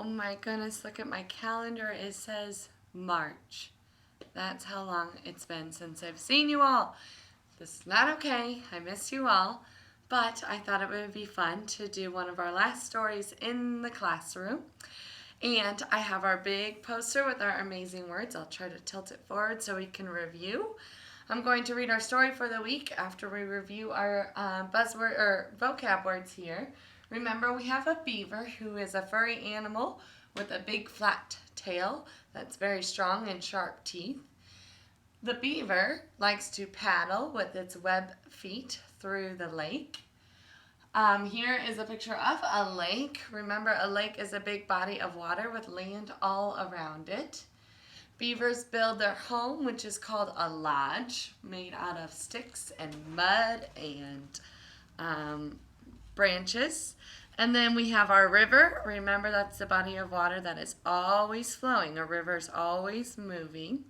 Oh my goodness, look at my calendar. It says March. That's how long it's been since I've seen you all. This is not okay. I miss you all. But I thought it would be fun to do one of our last stories in the classroom. And I have our big poster with our amazing words. I'll try to tilt it forward so we can review. I'm going to read our story for the week after we review our buzzword or vocab words here. Remember, we have a beaver who is a furry animal with a big flat tail that's very strong and sharp teeth. The beaver likes to paddle with its web feet through the lake. Here is a picture of a lake. Remember, a lake is a big body of water with land all around it. Beavers build their home, which is called a lodge, made out of sticks and mud and branches. And then we have our river. Remember, that's the body of water that is always flowing. A river is always moving.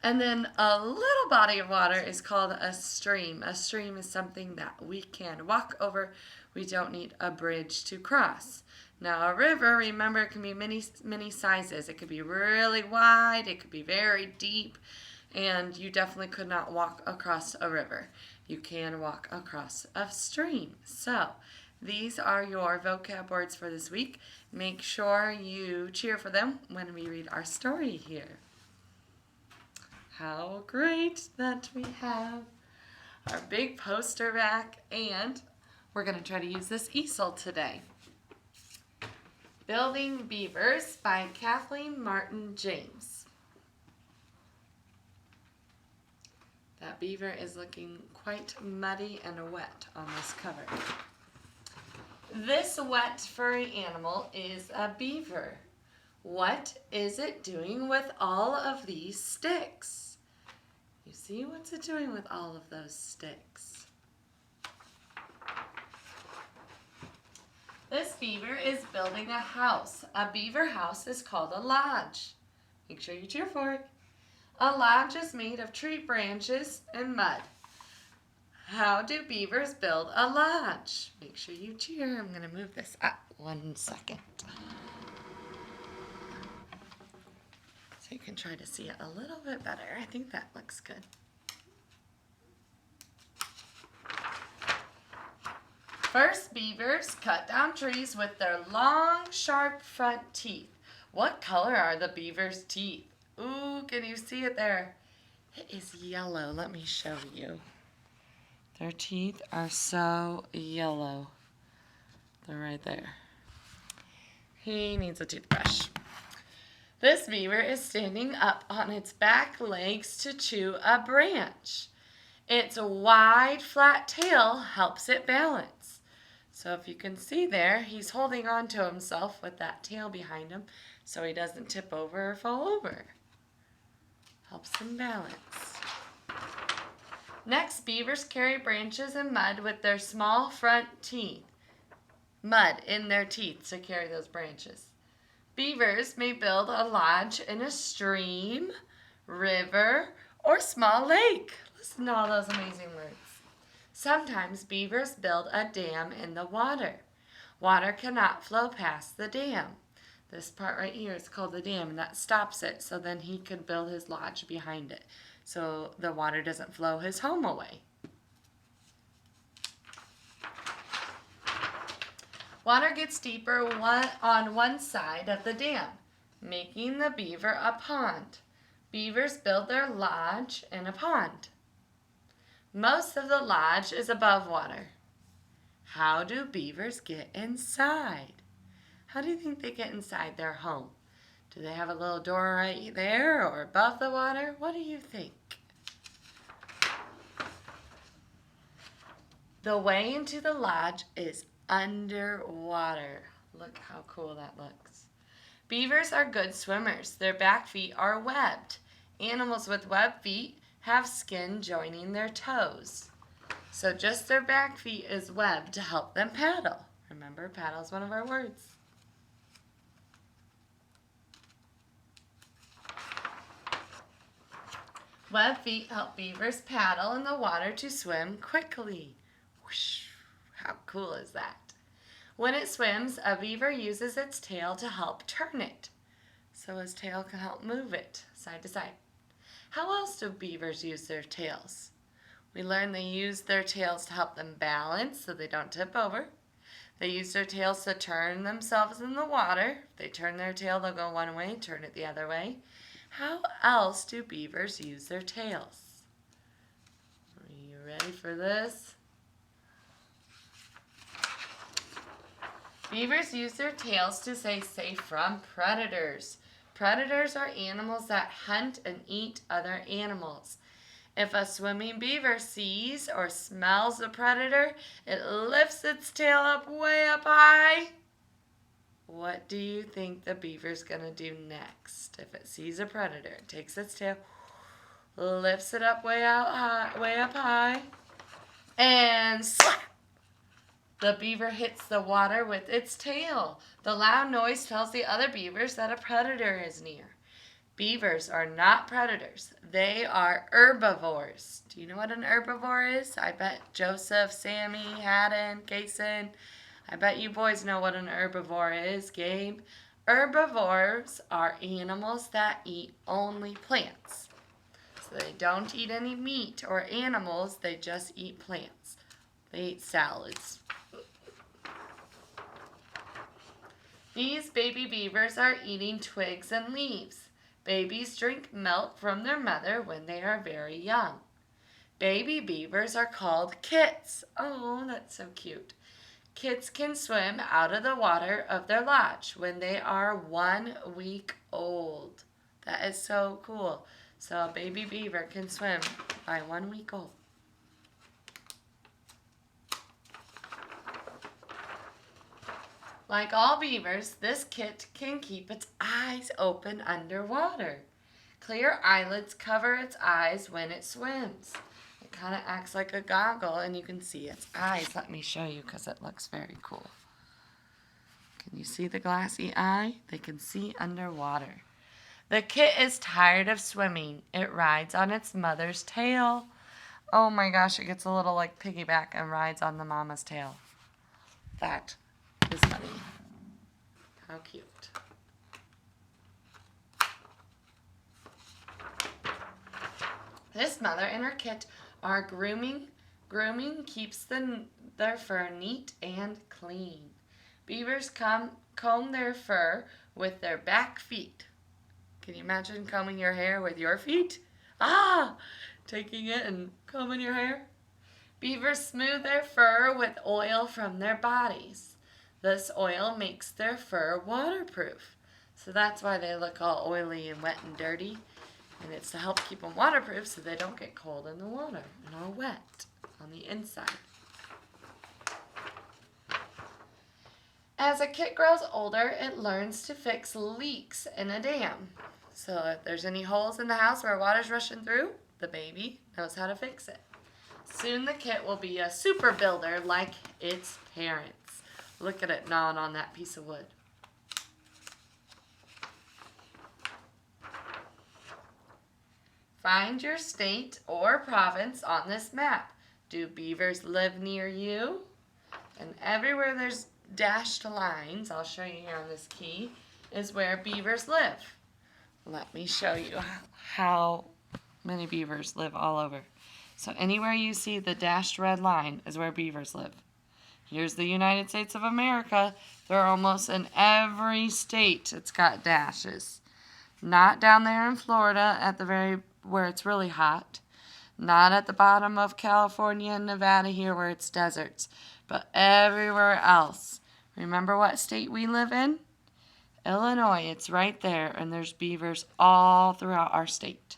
And then a little body of water is called a stream. A stream is something that we can walk over. We don't need a bridge to cross. Now a river, remember, it can be many sizes. It could be really wide, it could be very deep, and you definitely could not walk across a river. You can walk across a stream. So these are your vocab words for this week. Make sure you cheer for them when we read our story here. How great that we have our big poster back, and we're going to try to use this easel today. Building Beavers by Kathleen Martin James. That beaver is looking quite muddy and wet on this cover. This wet furry animal is a beaver. What is it doing with all of these sticks? You see, what's it doing with all of those sticks? This beaver is building a house. A beaver house is called a lodge. Make sure you cheer for it. A lodge is made of tree branches and mud. How do beavers build a lodge? Make sure you cheer. I'm going to move this up 1 second. So you can try to see it a little bit better. I think that looks good. First, beavers cut down trees with their long, sharp front teeth. What color are the beaver's teeth? Ooh, can you see it there? It is yellow. Let me show you. Their teeth are so yellow. They're right there. He needs a toothbrush. This beaver is standing up on its back legs to chew a branch. Its wide, flat tail helps it balance. So if you can see there, he's holding on to himself with that tail behind him so he doesn't tip over or fall over. Helps him balance. Next, beavers carry branches and mud with their small front teeth. Mud in their teeth to carry those branches. Beavers may build a lodge in a stream, river, or small lake. Listen to all those amazing words. Sometimes beavers build a dam in the water. Water cannot flow past the dam. This part right here is called the dam, and that stops it, so then he could build his lodge behind it, so the water doesn't flow his home away. Water gets deeper on one side of the dam, making the beaver a pond. Beavers build their lodge in a pond. Most of the lodge is above water. How do beavers get inside? How do you think they get inside their home? Do they have a little door right there or above the water? What do you think? The way into the lodge is underwater. Look how cool that looks. Beavers are good swimmers. Their back feet are webbed. Animals with webbed feet have skin joining their toes. So just their back feet is webbed to help them paddle. Remember, paddle is one of our words. Webbed feet help beavers paddle in the water to swim quickly. Whoosh, how cool is that? When it swims, a beaver uses its tail to help turn it. So his tail can help move it side to side. How else do beavers use their tails? We learned they use their tails to help them balance so they don't tip over. They use their tails to turn themselves in the water. If they turn their tail, they'll go one way, turn it the other way. How else do beavers use their tails? Are you ready for this? Beavers use their tails to stay safe from predators. Predators are animals that hunt and eat other animals. If a swimming beaver sees or smells a predator, it lifts its tail up way up high. What do you think the beaver's going to do next? If it sees a predator, it takes its tail, lifts it up way up high, and slap! The beaver hits the water with its tail. The loud noise tells the other beavers that a predator is near. Beavers are not predators. They are herbivores. Do you know what an herbivore is? I bet Joseph, Sammy, Haddon, Kason, I bet you boys know what an herbivore is, Gabe. Herbivores are animals that eat only plants. So they don't eat any meat or animals, they just eat plants. They eat salads. These baby beavers are eating twigs and leaves. Babies drink milk from their mother when they are very young. Baby beavers are called kits. Oh, that's so cute. Kits can swim out of the water of their lodge when they are 1 week old. That is so cool. So a baby beaver can swim by 1 week old. Like all beavers, this kit can keep its eyes open underwater. Clear eyelids cover its eyes when it swims. It kind of acts like a goggle and you can see its eyes. Let me show you because it looks very cool. Can you see the glassy eye? They can see underwater. The kit is tired of swimming. It rides on its mother's tail. Oh my gosh, it gets a little like piggyback and rides on the mama's tail. That is funny. How cute. This mother and her kit are grooming. Grooming keeps their fur neat and clean. Beavers comb their fur with their back feet. Can you imagine combing your hair with your feet? Taking it and combing your hair. Beavers smooth their fur with oil from their bodies. This oil makes their fur waterproof. So that's why they look all oily and wet and dirty. And it's to help keep them waterproof so they don't get cold in the water and all wet on the inside. As a kit grows older, it learns to fix leaks in a dam. So if there's any holes in the house where water's rushing through, the baby knows how to fix it. Soon the kit will be a super builder like its parents. Look at it gnawing on that piece of wood. Find your state or province on this map. Do beavers live near you? And everywhere there's dashed lines, I'll show you here on this key, is where beavers live. Let me show you how many beavers live all over. So anywhere you see the dashed red line is where beavers live. Here's the United States of America. They're almost in every state. It's got dashes. Not down there in Florida at the where it's really hot. Not at the bottom of California and Nevada here where it's deserts. But everywhere else. Remember what state we live in? Illinois. It's right there. And there's beavers all throughout our state.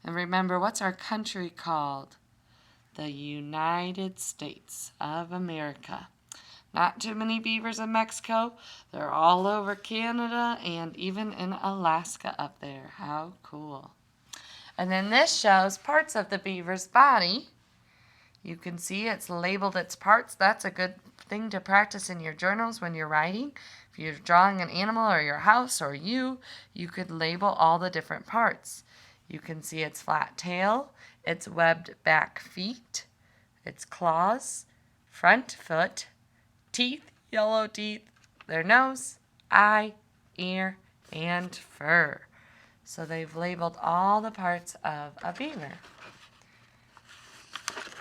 And remember, what's our country called? The United States of America. Not too many beavers in Mexico. They're all over Canada and even in Alaska up there. How cool. And then this shows parts of the beaver's body. You can see it's labeled its parts. That's a good thing to practice in your journals when you're writing. If you're drawing an animal or your house or you could label all the different parts. You can see its flat tail, its webbed back feet, its claws, front foot, teeth, yellow teeth, their nose, eye, ear, and fur. So they've labeled all the parts of a beaver.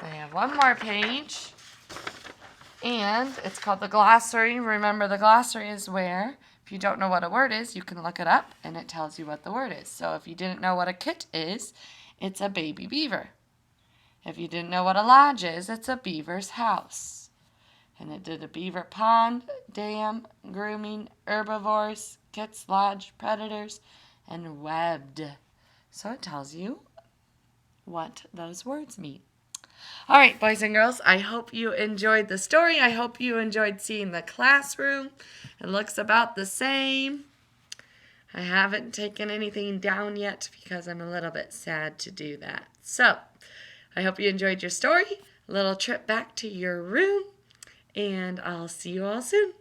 I have one more page, and it's called the glossary. Remember, the glossary is where, if you don't know what a word is, you can look it up, and it tells you what the word is. So if you didn't know what a kit is, it's a baby beaver. If you didn't know what a lodge is, it's a beaver's house. And it did a beaver pond, dam, grooming, herbivores, kits, lodge, predators, and webbed. So it tells you what those words mean. All right, boys and girls, I hope you enjoyed the story. I hope you enjoyed seeing the classroom. It looks about the same. I haven't taken anything down yet because I'm a little bit sad to do that. So I hope you enjoyed your story, a little trip back to your room, and I'll see you all soon.